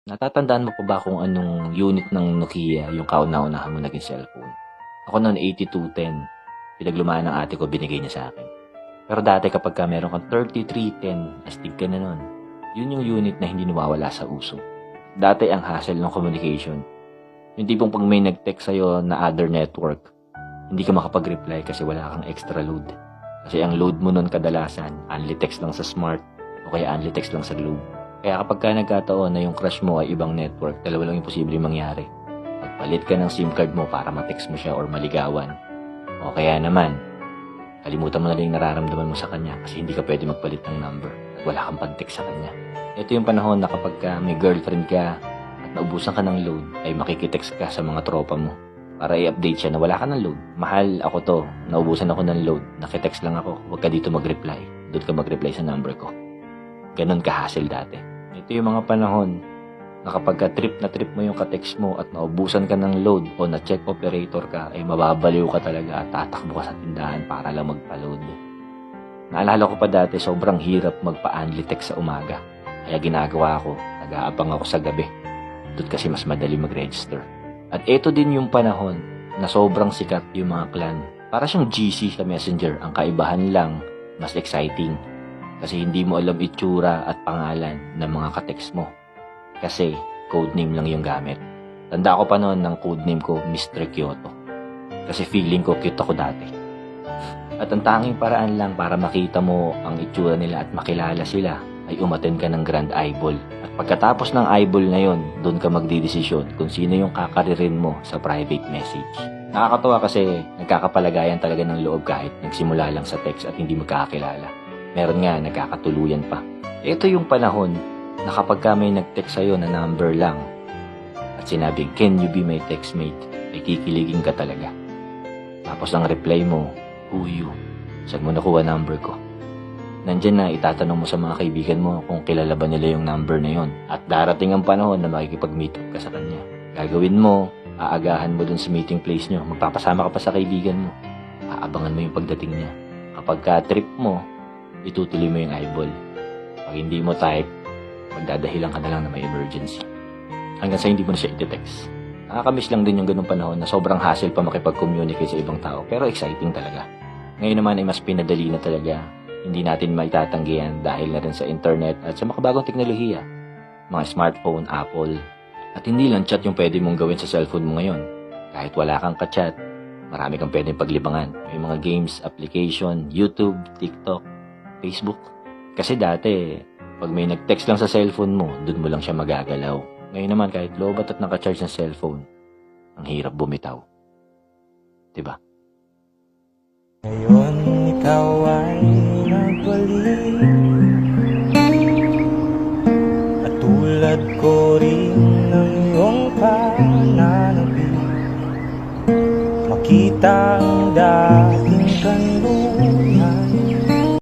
Natatandaan mo pa ba kung anong unit ng Nokia yung kauna-unahan mo naging cellphone? Ako noon 8210. Pinaglumaan ng ate ko, binigay niya sa akin. Pero dati kapag ka meron kang 3310, astig ka na nun. Yun yung unit na hindi nawawala sa uso. Dati ang hassle ng communication. Yung tipong pag may nag-text sa'yo na other network, hindi ka makapag-reply kasi wala kang extra load. Kasi ang load mo nun kadalasan, only text lang sa Smart o kaya only text lang sa Globe. Kaya kapag ka nagkataon na yung crush mo ay ibang network, dalawa lang yung posibleng mangyari. Magpalit ka ng SIM card mo para ma-text mo siya or maligawan. O kaya naman, kalimutan mo na rin yung nararamdaman mo sa kanya kasi hindi ka pwede magpalit ng number at wala kang pag-text sa kanya. Ito yung panahon na kapag ka may girlfriend ka at naubusan ka ng load, ay makikitext ka sa mga tropa mo para i-update siya na wala ka ng load. Mahal, ako to, naubusan ako ng load, nakitext lang ako, huwag ka dito mag-reply. Doon ka mag-reply sa number ko. Ganon ka-hassle dati. Ito yung mga panahon na kapag trip na trip mo yung ka-text mo at naubusan ka ng load o na-check operator ka, ay mababaliw ka talaga at tatakbo ka sa tindahan para lang magpa-load. Naalala ko pa dati, sobrang hirap magpa-only text sa umaga. Kaya ginagawa ko, nag-aabang ako sa gabi. Doon kasi mas madali mag-register. At ito din yung panahon na sobrang sikat yung mga clan. Para siyang GC sa Messenger, ang kaibahan lang, mas exciting. Kasi hindi mo alam itsura at pangalan ng mga ka-text mo. Kasi codename lang yung gamit. Tanda ko pa noon ng codename ko, Mr. Kyoto. Kasi feeling ko cute ako dati. At ang tanging paraan lang para makita mo ang itsura nila at makilala sila ay umattend ka ng Grand Eyeball. At pagkatapos ng eyeball na yon, doon ka magdidesisyon kung sino yung kakaririn mo sa private message. Nakakatawa kasi nagkakapalagayan talaga ng loob kahit nagsimula lang sa text at hindi magkakakilala. Meron nga, nagkakatuluyan pa. Ito yung panahon na kapag ka may nag-text sa'yo na number lang at sinabing, "Can you be my textmate?" ay kikiligin ka talaga. Tapos ang reply mo, "Who you? Saan mo nakuha number ko?" Nandyan na itatanong mo sa mga kaibigan mo kung kilala ba nila yung number na yon. At darating ang panahon na makikipag-meet up ka sa kanya. Gagawin mo, aagahan mo dun sa meeting place nyo. Magpapasama ka pa sa kaibigan mo. Aabangan mo yung pagdating niya. Kapag ka-trip mo, itutuloy mo yung eyeball. Pag hindi mo type, magdadahilan ka na lang na may emergency. Hanggang sa hindi mo na siya iti-text. Nakakamiss lang din yung ganung panahon na sobrang hassle pa makipag-communicate sa ibang tao. Pero exciting talaga. Ngayon naman ay mas pinadali na talaga. Hindi natin maitatanggihan dahil na rin sa internet at sa makabagong teknolohiya. Mga smartphone, Apple. At hindi lang chat yung pwede mong gawin sa cellphone mo ngayon. Kahit wala kang ka-chat, marami kang pwedeng paglibangan. May mga games, application, YouTube, TikTok, Facebook. Kasi dati, pag may nag-text lang sa cellphone mo, dun mo lang siya magagalaw. Ngayon naman, kahit lobat at naka-charge ng cellphone, ang hirap bumitaw. Diba? Ngayon ikaw ay nagbalik at tulad ko rin ng iyong pananabik, makita ang dating kanlungan